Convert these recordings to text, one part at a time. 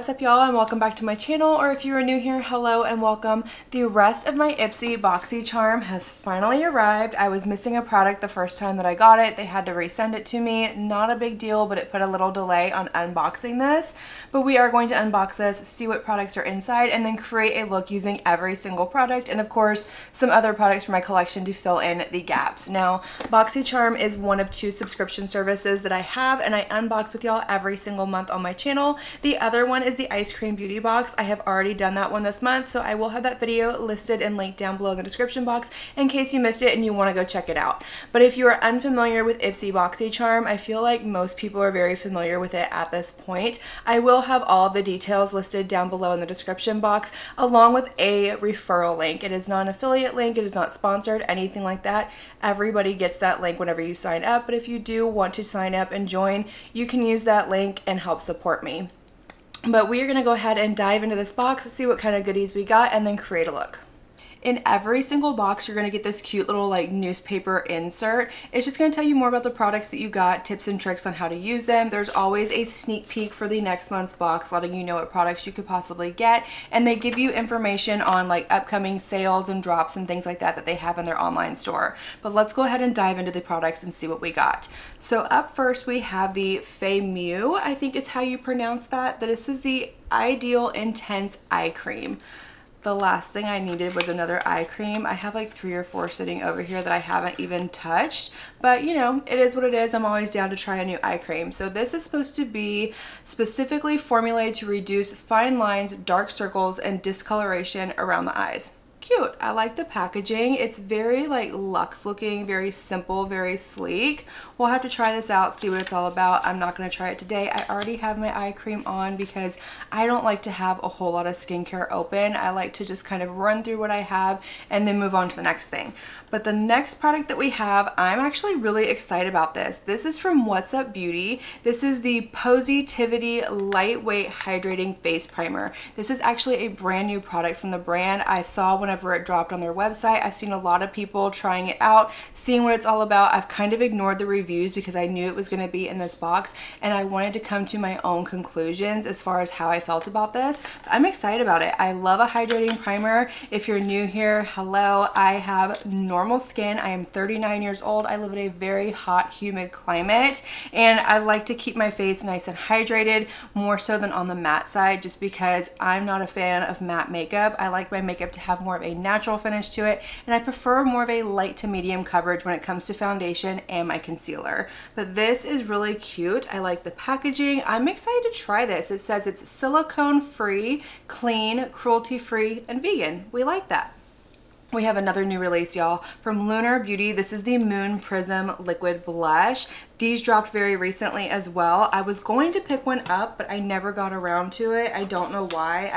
What's up y'all, and welcome back to my channel, or if you are new here, hello and welcome. The rest of my Ipsy Boxycharm has finally arrived. I was missing a product the first time that I got it. They had to resend it to me. Not a big deal, but it put a little delay on unboxing this. But we are going to unbox this, see what products are inside, and then create a look using every single product, and of course some other products from my collection to fill in the gaps. Now, Boxycharm is one of 2 subscription services that I have, and I unbox with y'all every single month on my channel. The other one is the Ice Cream Beauty Box. I have already done that one this month, so I will have that video listed and linked down below in the description box in case you missed it and you want to go check it out. But if you are unfamiliar with Ipsy Boxycharm, I feel like most people are very familiar with it at this point. I will have all the details listed down below in the description box, along with a referral link. It is not an affiliate link, it is not sponsored, anything like that. Everybody gets that link whenever you sign up, but if you do want to sign up and join, you can use that link and help support me. But we are going to go ahead and dive into this box, see what kind of goodies we got, and then create a look. In every single box, you're going to get this cute little like newspaper insert. It's just going to tell you more about the products that you got, tips and tricks on how to use them. There's always a sneak peek for the next month's box, letting you know what products you could possibly get. And they give you information on like upcoming sales and drops and things like that that they have in their online store. But let's go ahead and dive into the products and see what we got. So up first, we have the Femmu, I think is how you pronounce that. This is the Ideal Intense Eye Cream. The last thing I needed was another eye cream. I have like 3 or 4 sitting over here that I haven't even touched, but you know, it is what it is. I'm always down to try a new eye cream. So this is supposed to be specifically formulated to reduce fine lines, dark circles, and discoloration around the eyes. Cute. I like the packaging. It's very like luxe looking, very simple, very sleek. We'll have to try this out, see what it's all about. I'm not going to try it today. I already have my eye cream on because I don't like to have a whole lot of skincare open. I like to just kind of run through what I have and then move on to the next thing. But the next product that we have, I'm actually really excited about this. This is from What's Up Beauty. This is the Positivity Lightweight Hydrating Face Primer. This is actually a brand new product from the brand. I saw whenever it dropped on their website. I've seen a lot of people trying it out, seeing what it's all about. I've kind of ignored the reviews because I knew it was going to be in this box, and I wanted to come to my own conclusions as far as how I felt about this. But I'm excited about it. I love a hydrating primer. If you're new here, hello. I have normal skin. I am 39 years old. I live in a very hot, humid climate, and I like to keep my face nice and hydrated, more so than on the matte side, just because I'm not a fan of matte makeup. I like my makeup to have more of a natural finish to it, and I prefer more of a light to medium coverage when it comes to foundation and my concealer. But this is really cute. I like the packaging. I'm excited to try this. It says it's silicone free, clean, cruelty free, and vegan. We like that. We have another new release, y'all, from Lunar Beauty. This is the Moon Prism Liquid Blush. These dropped very recently as well. I was going to pick one up, but I never got around to it. I don't know why.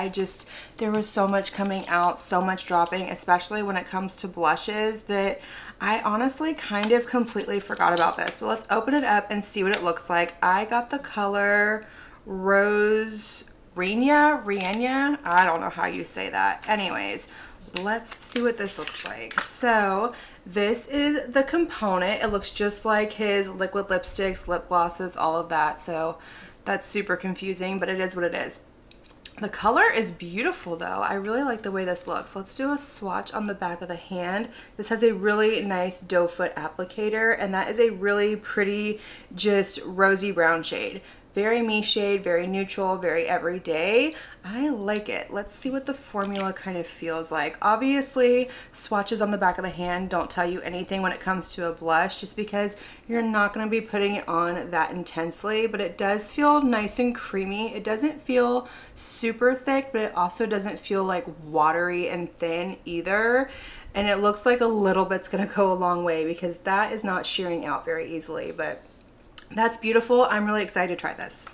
There was so much coming out, so much dropping, especially when it comes to blushes, that I honestly kind of completely forgot about this. But let's open it up and see what it looks like. I got the color Rose Rienya. I don't know how you say that. Anyways, let's see what this looks like. So this is the component. It looks just like his liquid lipsticks, lip glosses, all of that. So that's super confusing, but it is what it is. The color is beautiful though. I really like the way this looks. Let's do a swatch on the back of the hand. This has a really nice doe foot applicator, and that is a really pretty, just rosy brown shade. Very me shade, very neutral, very everyday. I like it. Let's see what the formula kind of feels like. Obviously, swatches on the back of the hand don't tell you anything when it comes to a blush, just because you're not going to be putting it on that intensely, but it does feel nice and creamy. It doesn't feel super thick, but it also doesn't feel like watery and thin either. And it looks like a little bit's going to go a long way, because that is not shearing out very easily, but that's beautiful. I'm really excited to try this.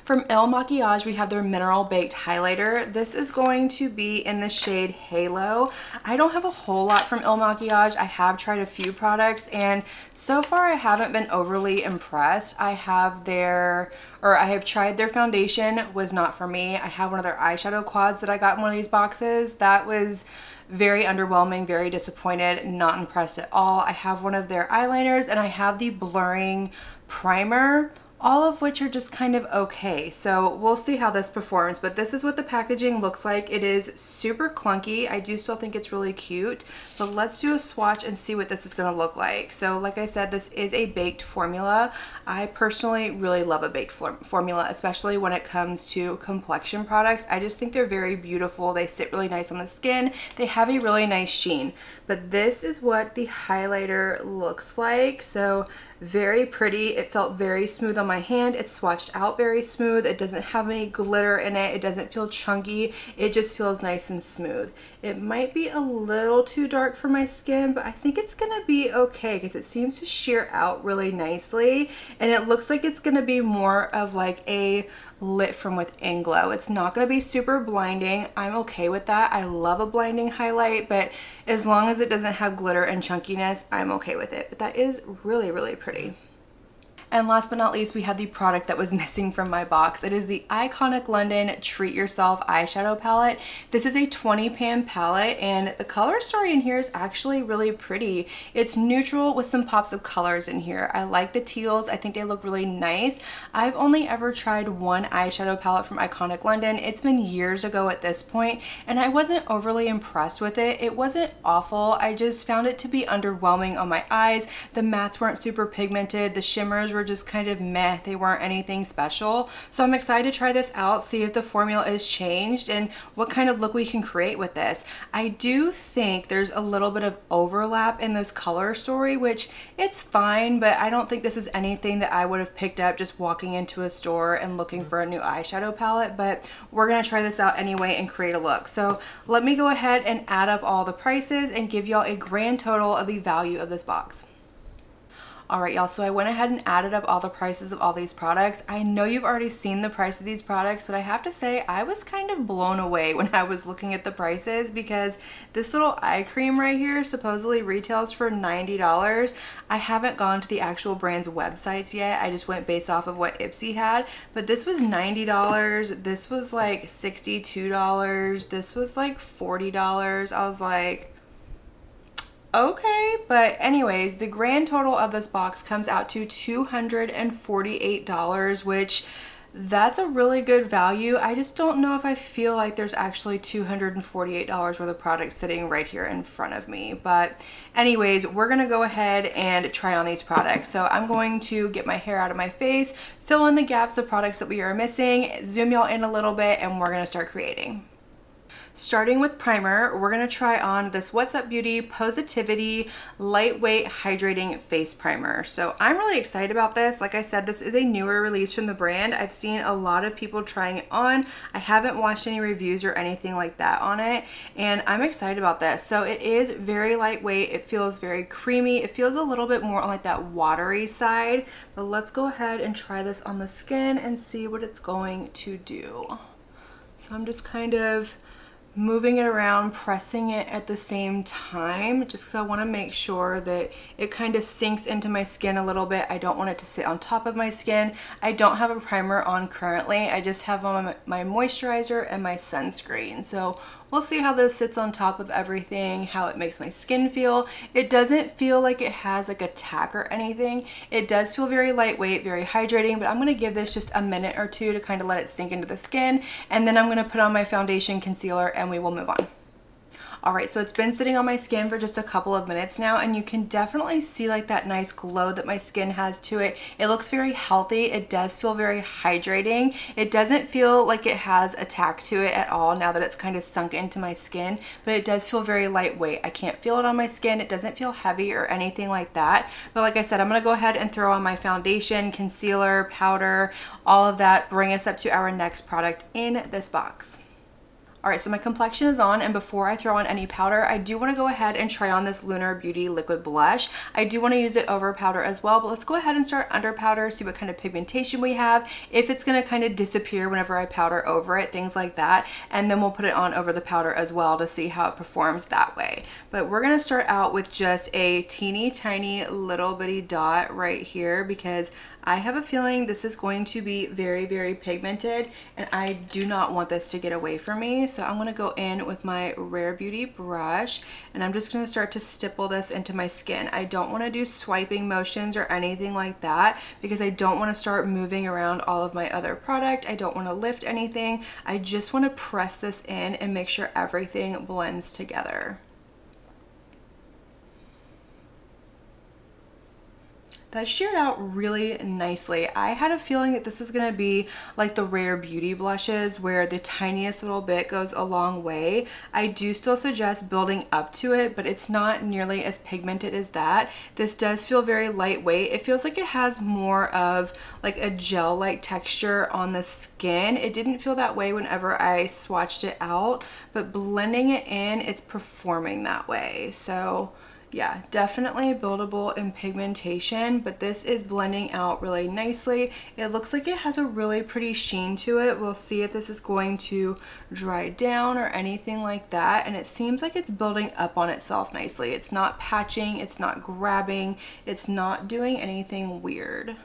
From Il Makiage, we have their Mineral Baked Highlighter. This is going to be in the shade Halo. I don't have a whole lot from Il Makiage. I have tried a few products, and so far I haven't been overly impressed. I have tried their foundation, was not for me. I have one of their eyeshadow quads that I got in one of these boxes. That was very underwhelming, very disappointed, not impressed at all. I have one of their eyeliners, and I have the blurring primer. all of which are just kind of okay. So we'll see how this performs, but this is what the packaging looks like. It is super clunky. I do still think it's really cute, but let's do a swatch and see what this is gonna look like. So like I said, this is a baked formula. I personally really love a baked formula, especially when it comes to complexion products. I just think they're very beautiful. They sit really nice on the skin. They have a really nice sheen, but this is what the highlighter looks like. So very pretty. It felt very smooth on my hand. It's swatched out very smooth. It doesn't have any glitter in it. It doesn't feel chunky. It just feels nice and smooth. It might be a little too dark for my skin, but I think it's gonna be okay because it seems to sheer out really nicely, and it looks like it's gonna be more of like a lit from within glow. It's not going to be super blinding. I'm okay with that. I love a blinding highlight, but as long as it doesn't have glitter and chunkiness, I'm okay with it. But that is really, really pretty. And last but not least, we have the product that was missing from my box. It is the Iconic London Treat Yourself eyeshadow palette. This is a 20 pan palette, and the color story in here is actually really pretty. It's neutral with some pops of colors in here. I like the teals. I think they look really nice. I've only ever tried one eyeshadow palette from Iconic London. It's been years ago at this point, and I wasn't overly impressed with it. It wasn't awful. I just found it to be underwhelming on my eyes. The mattes weren't super pigmented. The shimmers were just kind of meh. They weren't anything special. So I'm excited to try this out, see if the formula is changed and what kind of look we can create with this. I do think there's a little bit of overlap in this color story, which it's fine, but I don't think this is anything that I would have picked up just walking into a store and looking for a new eyeshadow palette, but we're gonna try this out anyway and create a look. So let me go ahead and add up all the prices and give y'all a grand total of the value of this box. Alright y'all, so I went ahead and added up all the prices of all these products. I know you've already seen the price of these products, but I have to say I was kind of blown away when I was looking at the prices, because this little eye cream right here supposedly retails for $90. I haven't gone to the actual brand's websites yet. I just went based off of what Ipsy had, but this was $90. This was like $62. This was like $40. I was like, okay, but anyways, the grand total of this box comes out to $248, which that's a really good value. I just don't know if I feel like there's actually $248 worth of product sitting right here in front of me. But anyways, we're gonna go ahead and try on these products. So I'm going to get my hair out of my face, fill in the gaps of products that we are missing, zoom y'all in a little bit, and we're gonna start creating. Starting with primer, we're gonna try on this What's Up Beauty Positivity Lightweight Hydrating Face Primer. So I'm really excited about this. Like I said, this is a newer release from the brand. I've seen a lot of people trying it on. I haven't watched any reviews or anything like that on it, and I'm excited about this. So it is very lightweight. It feels very creamy. It feels a little bit more on like that watery side, but let's go ahead and try this on the skin and see what it's going to do. So I'm just kind of moving it around, pressing it at the same time, just because I want to make sure that it kind of sinks into my skin a little bit. I don't want it to sit on top of my skin. I don't have a primer on currently. I just have on my moisturizer and my sunscreen. So we'll see how this sits on top of everything, how it makes my skin feel. It doesn't feel like it has like a tack or anything. It does feel very lightweight, very hydrating, but I'm gonna give this just a minute or two to kind of let it sink into the skin, and then I'm gonna put on my foundation, concealer, and we will move on. Alright, so it's been sitting on my skin for just a couple of minutes now, and you can definitely see like that nice glow that my skin has to it. It looks very healthy. It does feel very hydrating. It doesn't feel like it has a tack to it at all now that it's kind of sunk into my skin, but it does feel very lightweight. I can't feel it on my skin. It doesn't feel heavy or anything like that. But like I said, I'm going to go ahead and throw on my foundation, concealer, powder, all of that, bring us up to our next product in this box. Alright, so my complexion is on, and before I throw on any powder, I do want to go ahead and try on this Lunar Beauty Liquid Blush. I do want to use it over powder as well, but let's go ahead and start under powder, see what kind of pigmentation we have, if it's going to kind of disappear whenever I powder over it, things like that, and then we'll put it on over the powder as well to see how it performs that way. But we're going to start out with just a teeny tiny little bitty dot right here, because I have a feeling this is going to be very, very pigmented, and I do not want this to get away from me. So I'm going to go in with my Rare Beauty brush, and I'm just going to start to stipple this into my skin. I don't want to do swiping motions or anything like that because I don't want to start moving around all of my other product. I don't want to lift anything. I just want to press this in and make sure everything blends together. That sheared out really nicely. I had a feeling that this was gonna be like the Rare Beauty blushes where the tiniest little bit goes a long way. I do still suggest building up to it, but it's not nearly as pigmented as that. This does feel very lightweight. It feels like it has more of like a gel-like texture on the skin. It didn't feel that way whenever I swatched it out, but blending it in, it's performing that way. So yeah, definitely buildable in pigmentation, but this is blending out really nicely. It looks like it has a really pretty sheen to it. We'll see if this is going to dry down or anything like that. And it seems like it's building up on itself nicely. It's not patching, it's not grabbing, it's not doing anything weird.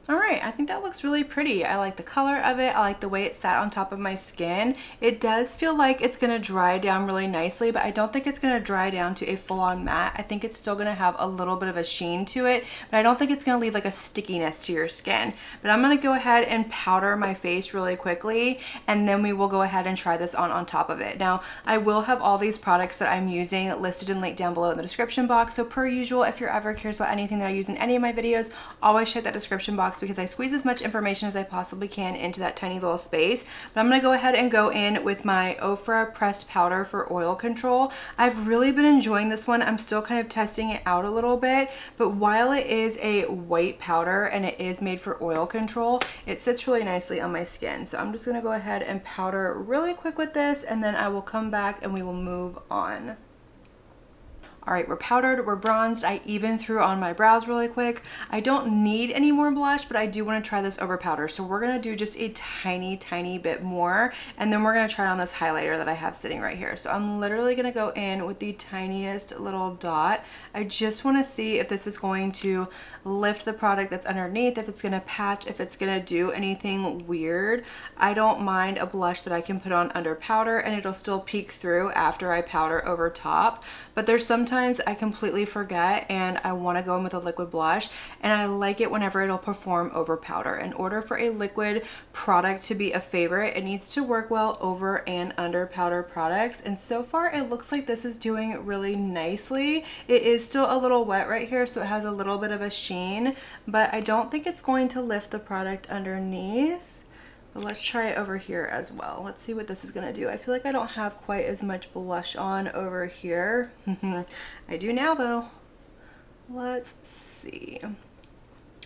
All right, I think that looks really pretty. I like the color of it. I like the way it sat on top of my skin. It does feel like it's gonna dry down really nicely, but I don't think it's gonna dry down to a full-on matte. I think it's still gonna have a little bit of a sheen to it, but I don't think it's gonna leave like a stickiness to your skin. But I'm gonna go ahead and powder my face really quickly, and then we will go ahead and try this on top of it. Now, I will have all these products that I'm using listed and linked down below in the description box. So per usual, if you're ever curious about anything that I use in any of my videos, always check that description box because I squeeze as much information as I possibly can into that tiny little space. But I'm gonna go ahead and go in with my Ofra pressed powder for oil control. I've really been enjoying this one. I'm still kind of testing it out a little bit, but while it is a white powder and it is made for oil control, it sits really nicely on my skin. So I'm just gonna go ahead and powder really quick with this, and then I will come back and we will move on. All right, we're powdered, we're bronzed. I even threw on my brows really quick. I don't need any more blush, but I do want to try this over powder. So we're gonna do just a tiny, tiny bit more, and then we're gonna try on this highlighter that I have sitting right here. So I'm literally gonna go in with the tiniest little dot. I just wanna see if this is going to lift the product that's underneath, if it's gonna patch, if it's gonna do anything weird. I don't mind a blush that I can put on under powder and it'll still peek through after I powder over top. But there's sometimes I completely forget and I want to go in with a liquid blush, and I like it whenever it'll perform over powder. In order for a liquid product to be a favorite, it needs to work well over and under powder products, and so far it looks like this is doing really nicely. It is still a little wet right here, so it has a little bit of a sheen, but I don't think it's going to lift the product underneath. But let's try it over here as well. Let's see what this is gonna do. I feel like I don't have quite as much blush on over here. I do now though. Let's see.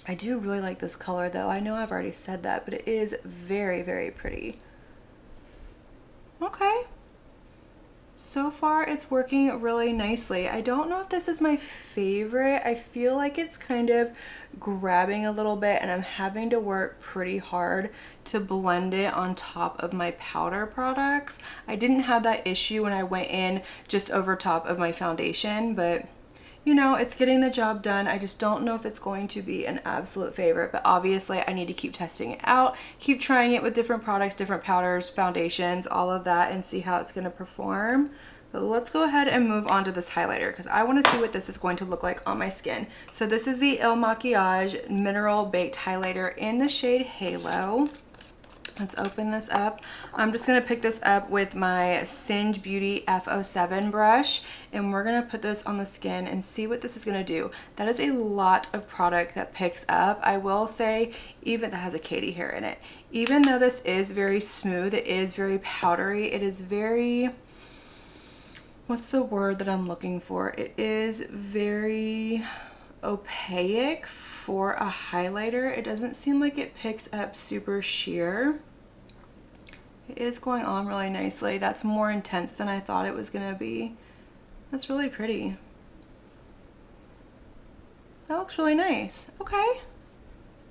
I do really like this color though. I know I've already said that, but it is very, very pretty. Okay. So far it's working really nicely. I don't know if this is my favorite. I feel like it's kind of grabbing a little bit and I'm having to work pretty hard to blend it on top of my powder products. I didn't have that issue when I went in just over top of my foundation, but you know, it's getting the job done. I just don't know if it's going to be an absolute favorite, but obviously I need to keep testing it out, keep trying it with different products, different powders, foundations, all of that, and see how it's gonna perform. But let's go ahead and move on to this highlighter because I want to see what this is going to look like on my skin. So this is the Il Makiage Mineral Baked Highlighter in the shade Halo. Let's open this up. I'm just gonna pick this up with my Singe Beauty F07 brush, and we're gonna put this on the skin and see what this is gonna do. That is a lot of product that picks up. I will say, even that has a Katie hair in it. Even though this is very smooth, it is very powdery, it is very, what's the word that I'm looking for? It is very opaque for a highlighter. It doesn't seem like it picks up super sheer. It is going on really nicely. That's more intense than I thought it was gonna be. That's really pretty. That looks really nice. Okay.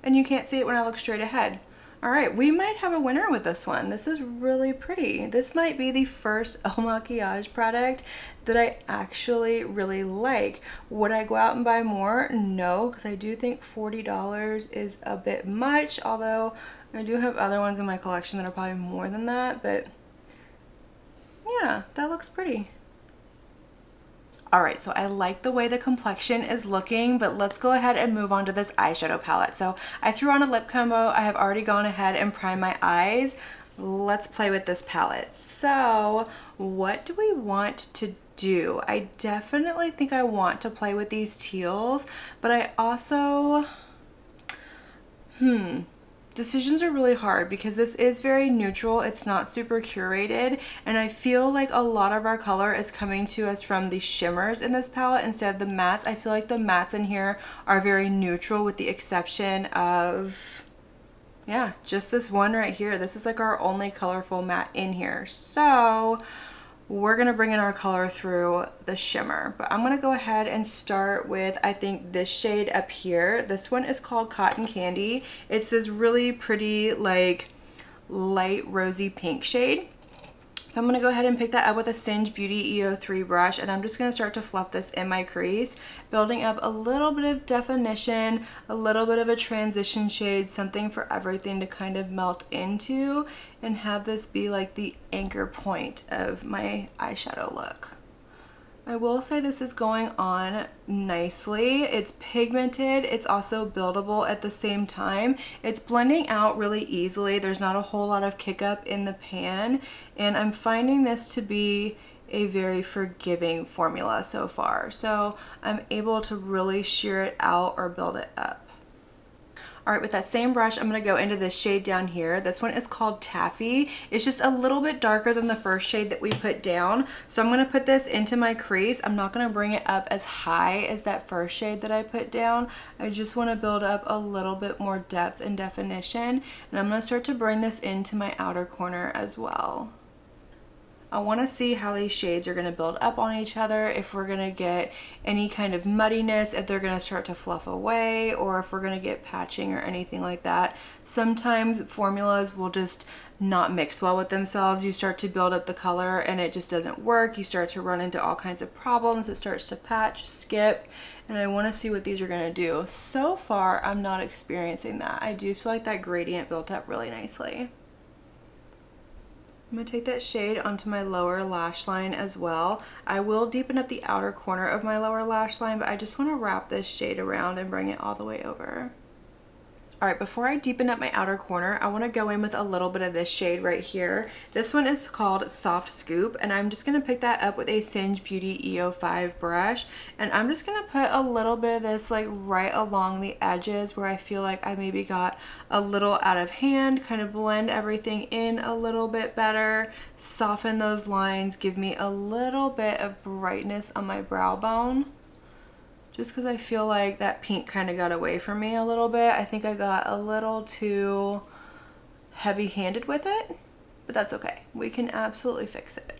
And you can't see it when I look straight ahead. All right, we might have a winner with this one. This is really pretty. This might be the first Au Maquillage product that I actually really like. Would I go out and buy more? No, because I do think $40 is a bit much, although I do have other ones in my collection that are probably more than that, but yeah, that looks pretty. Alright, so I like the way the complexion is looking, but let's go ahead and move on to this eyeshadow palette. So I threw on a lip combo. I have already gone ahead and primed my eyes. Let's play with this palette. So what do we want to do? I definitely think I want to play with these teals, but I also, decisions are really hard because this is very neutral. It's not super curated, and I feel like a lot of our color is coming to us from the shimmers in this palette instead of the mattes. I feel like the mattes in here are very neutral with the exception of, yeah, just this one right here. This is like our only colorful matte in here. So we're gonna bring in our color through the shimmer, but I'm gonna go ahead and start with, I think, this shade up here. This one is called Cotton Candy. It's this really pretty, like, light rosy pink shade. So I'm gonna go ahead and pick that up with a Singe Beauty EO3 brush, and I'm just gonna start to fluff this in my crease, building up a little bit of definition, a little bit of a transition shade, something for everything to kind of melt into, and have this be like the anchor point of my eyeshadow look. I will say this is going on nicely. It's pigmented, it's also buildable at the same time. It's blending out really easily. There's not a whole lot of kick up in the pan, and I'm finding this to be a very forgiving formula so far. So I'm able to really sheer it out or build it up. All right, with that same brush, I'm gonna go into this shade down here. This one is called Taffy. It's just a little bit darker than the first shade that we put down. So I'm gonna put this into my crease. I'm not gonna bring it up as high as that first shade that I put down. I just wanna build up a little bit more depth and definition. And I'm gonna start to bring this into my outer corner as well. I want to see how these shades are going to build up on each other, if we're going to get any kind of muddiness, if they're going to start to fluff away, or if we're going to get patching or anything like that. Sometimes formulas will just not mix well with themselves. You start to build up the color and it just doesn't work. You start to run into all kinds of problems. It starts to patch, skip, and I want to see what these are going to do. So far, I'm not experiencing that. I do feel like that gradient built up really nicely. I'm going to take that shade onto my lower lash line as well. I will deepen up the outer corner of my lower lash line, but I just want to wrap this shade around and bring it all the way over. All right, before I deepen up my outer corner, I want to go in with a little bit of this shade right here. This one is called Soft Scoop, and I'm just going to pick that up with a Singe Beauty EO5 brush, and I'm just going to put a little bit of this like right along the edges where I feel like I maybe got a little out of hand, kind of blend everything in a little bit better, soften those lines, give me a little bit of brightness on my brow bone. Just because I feel like that pink kind of got away from me a little bit. I think I got a little too heavy-handed with it, but that's okay. We can absolutely fix it.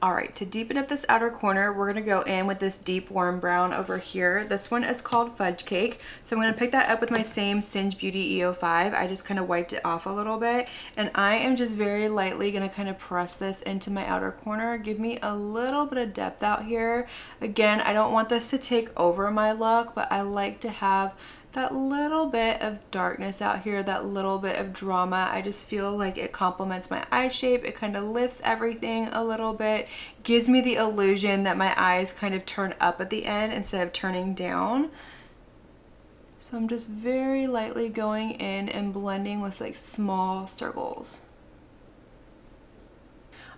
All right, to deepen up this outer corner, we're gonna go in with this deep warm brown over here. This one is called Fudge Cake. So I'm gonna pick that up with my same Singe Beauty EO5. I just kind of wiped it off a little bit, and I am just very lightly gonna kind of press this into my outer corner. Give me a little bit of depth out here. Again, I don't want this to take over my look, but I like to have that little bit of darkness out here, that little bit of drama. I just feel like it complements my eye shape. It kind of lifts everything a little bit, gives me the illusion that my eyes kind of turn up at the end instead of turning down. So I'm just very lightly going in and blending with like small circles.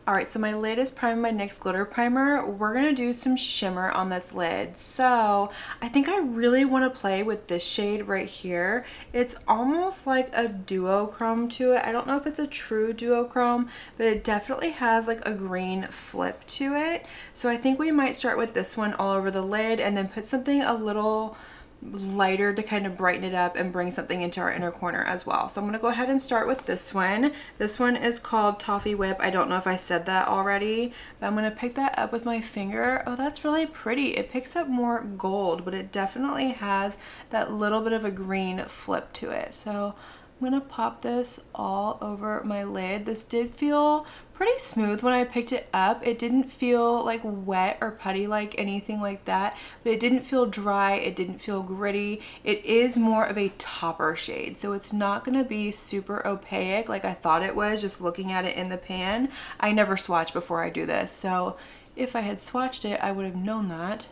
Alright, so my lid is primed by NYX Glitter Primer. We're going to do some shimmer on this lid. So I think I really want to play with this shade right here. It's almost like a duochrome to it. I don't know if it's a true duochrome, but it definitely has like a green flip to it. So I think we might start with this one all over the lid and then put something a little lighter to kind of brighten it up and bring something into our inner corner as well. So I'm going to go ahead and start with this one. This one is called Toffee Whip. I don't know if I said that already, but I'm going to pick that up with my finger. Oh, that's really pretty. It picks up more gold, but it definitely has that little bit of a green flip to it. So I'm gonna pop this all over my lid. This did feel pretty smooth when I picked it up. It didn't feel like wet or putty like anything like that, but it didn't feel dry, it didn't feel gritty. It is more of a topper shade, so it's not gonna be super opaque like I thought it was just looking at it in the pan. I never swatch before I do this, so if I had swatched it, I would have known that,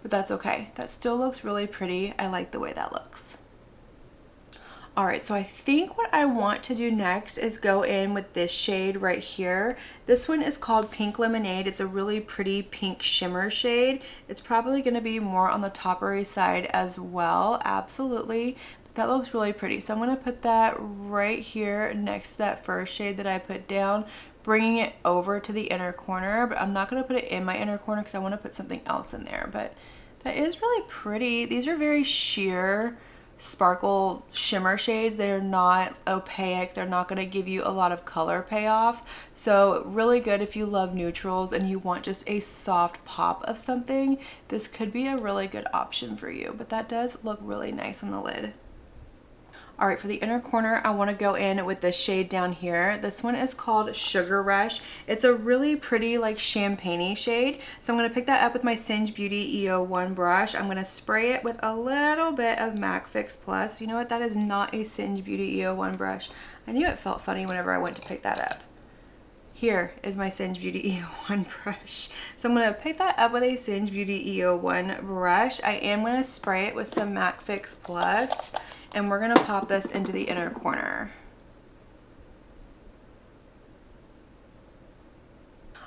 but that's okay. That still looks really pretty. I like the way that looks. Alright, so I think what I want to do next is go in with this shade right here. This one is called Pink Lemonade. It's a really pretty pink shimmer shade. It's probably going to be more on the toppery side as well, absolutely. But that looks really pretty. So I'm going to put that right here next to that first shade that I put down, bringing it over to the inner corner, but I'm not going to put it in my inner corner because I want to put something else in there. But that is really pretty. These are very sheer sparkle shimmer shades. They're not opaque. They're not going to give you a lot of color payoff. So really good if you love neutrals and you want just a soft pop of something. This could be a really good option for you, but that does look really nice on the lid. All right, for the inner corner, I want to go in with this shade down here. This one is called Sugar Rush. It's a really pretty like champagne-y shade. So I'm going to pick that up with my Singe Beauty EO1 brush. I'm going to spray it with a little bit of MAC Fix Plus. You know what? That is not a Singe Beauty EO1 brush. I knew it felt funny whenever I went to pick that up. Here is my Singe Beauty EO1 brush. So I'm going to pick that up with a Singe Beauty EO1 brush. I am going to spray it with some MAC Fix Plus. And we're gonna pop this into the inner corner.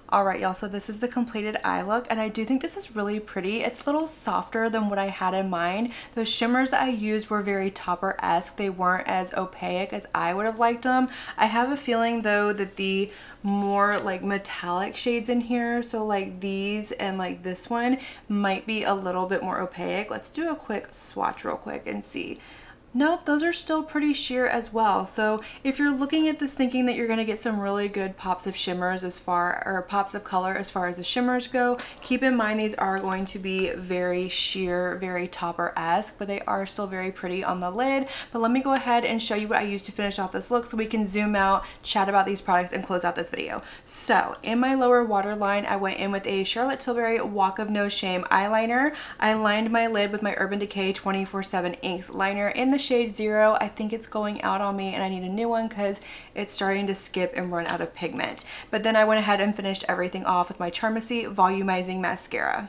All right, y'all, so this is the completed eye look, and I do think this is really pretty. It's a little softer than what I had in mind. Those shimmers I used were very topper-esque. They weren't as opaque as I would have liked them. I have a feeling, though, that the more like metallic shades in here, so like these and like this one, might be a little bit more opaque. Let's do a quick swatch real quick and see. Nope, those are still pretty sheer as well. So if you're looking at this thinking that you're gonna get some really good pops of shimmers or pops of color as far as the shimmers go, keep in mind these are going to be very sheer, very topper-esque, but they are still very pretty on the lid. But let me go ahead and show you what I used to finish off this look so we can zoom out, chat about these products, and close out this video. So in my lower waterline, I went in with a Charlotte Tilbury Walk of No Shame eyeliner. I lined my lid with my Urban Decay 24/7 Inks liner in the shade 0. I think it's going out on me and I need a new one because it's starting to skip and run out of pigment. But then I went ahead and finished everything off with my Charmacy Volumizing Mascara.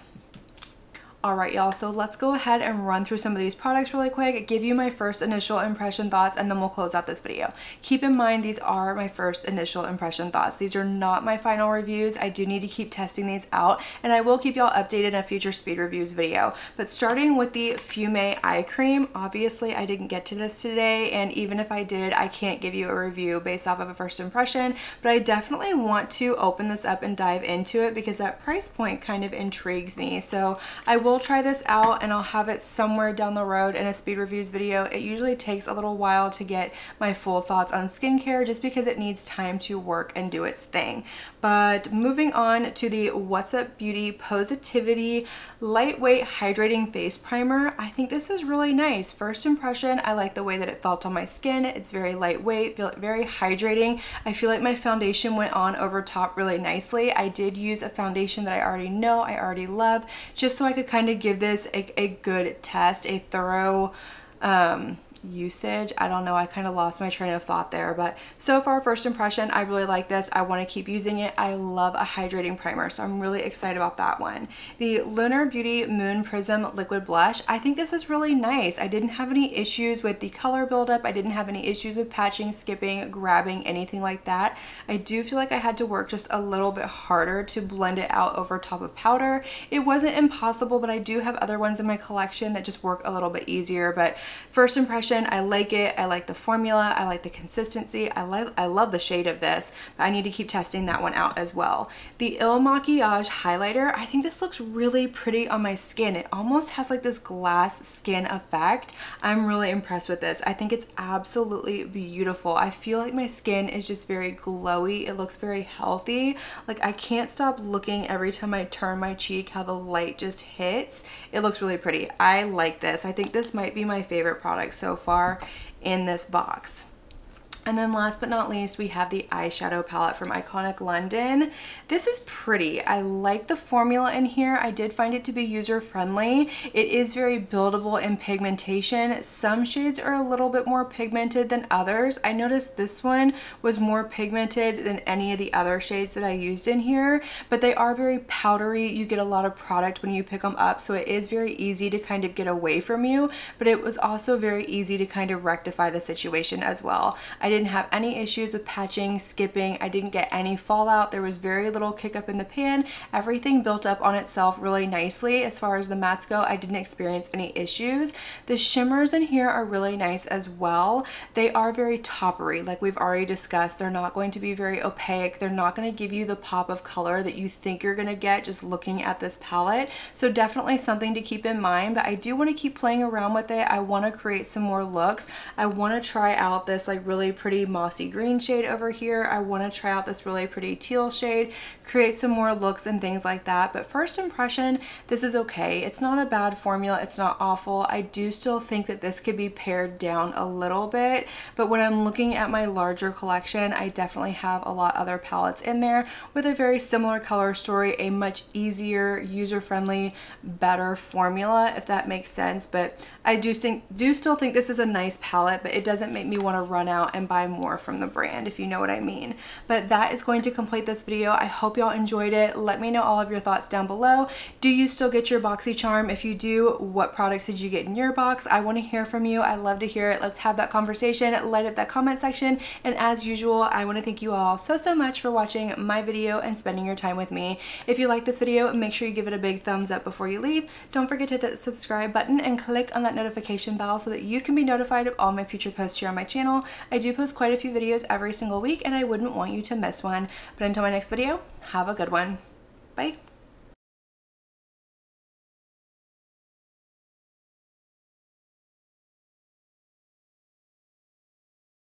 Alright, y'all, so let's go ahead and run through some of these products really quick, give you my first initial impression thoughts, and then we'll close out this video. Keep in mind these are my first initial impression thoughts. These are not my final reviews. I do need to keep testing these out, and I will keep y'all updated in a future speed reviews video. But starting with the Femmu eye cream, obviously I didn't get to this today, and even if I did, I can't give you a review based off of a first impression, but I definitely want to open this up and dive into it because that price point kind of intrigues me. So I will try this out and I'll have it somewhere down the road in a speed reviews video. It usually takes a little while to get my full thoughts on skincare just because it needs time to work and do its thing. But moving on to the What's Up Beauty Positivity Lightweight Hydrating Face Primer. I think this is really nice. First impression, I like the way that it felt on my skin. It's very lightweight, very hydrating. I feel like my foundation went on over top really nicely. I did use a foundation that I already know, I already love, just so I could kind of give this a good test, a thorough usage. I don't know, I kind of lost my train of thought there, but so far first impression, I really like this. I want to keep using it. I love a hydrating primer, so I'm really excited about that one. The Lunar Beauty Moon Prism Liquid Blush, I think this is really nice. I didn't have any issues with the color buildup. I didn't have any issues with patching, skipping, grabbing, anything like that. I do feel like I had to work just a little bit harder to blend it out over top of powder. It wasn't impossible, but I do have other ones in my collection that just work a little bit easier. But first impression, I like it. I like the formula. I like the consistency. I love the shade of this, but I need to keep testing that one out as well. The Il Makiage highlighter, I think this looks really pretty on my skin. It almost has like this glass skin effect. I'm really impressed with this. I think it's absolutely beautiful. I feel like my skin is just very glowy. It looks very healthy. Like I can't stop looking every time I turn my cheek how the light just hits. It looks really pretty. I like this. I think this might be my favorite product so far in this box. And then last but not least, we have the eyeshadow palette from Iconic London. This is pretty. I like the formula in here. I did find it to be user-friendly. It is very buildable in pigmentation. Some shades are a little bit more pigmented than others. I noticed this one was more pigmented than any of the other shades that I used in here, but they are very powdery. You get a lot of product when you pick them up, so it is very easy to kind of get away from you, but it was also very easy to kind of rectify the situation as well. I didn't have any issues with patching, skipping. I didn't get any fallout. There was very little kick up in the pan. Everything built up on itself really nicely. As far as the mattes go, I didn't experience any issues. The shimmers in here are really nice as well. They are very toppery, like we've already discussed. They're not going to be very opaque. They're not going to give you the pop of color that you think you're going to get just looking at this palette. So definitely something to keep in mind, but I do want to keep playing around with it. I want to create some more looks. I want to try out this like really pretty mossy green shade over here. I want to try out this really pretty teal shade, create some more looks and things like that. But first impression, this is okay. It's not a bad formula. It's not awful. I do still think that this could be pared down a little bit, but when I'm looking at my larger collection, I definitely have a lot other palettes in there with a very similar color story, a much easier, user-friendly, better formula, if that makes sense. But I do still think this is a nice palette, but it doesn't make me want to run out and buy more from the brand, if you know what I mean. But that is going to complete this video. I hope y'all enjoyed it. Let me know all of your thoughts down below. Do you still get your Boxycharm? If you do, what products did you get in your box? I want to hear from you. I love to hear it. Let's have that conversation. Light up that comment section. And as usual, I want to thank you all so much for watching my video and spending your time with me. If you like this video, make sure you give it a big thumbs up before you leave. Don't forget to hit that subscribe button and click on that notification bell so that you can be notified of all my future posts here on my channel. I do post quite a few videos every single week, and I wouldn't want you to miss one. But until my next video, have a good one. Bye.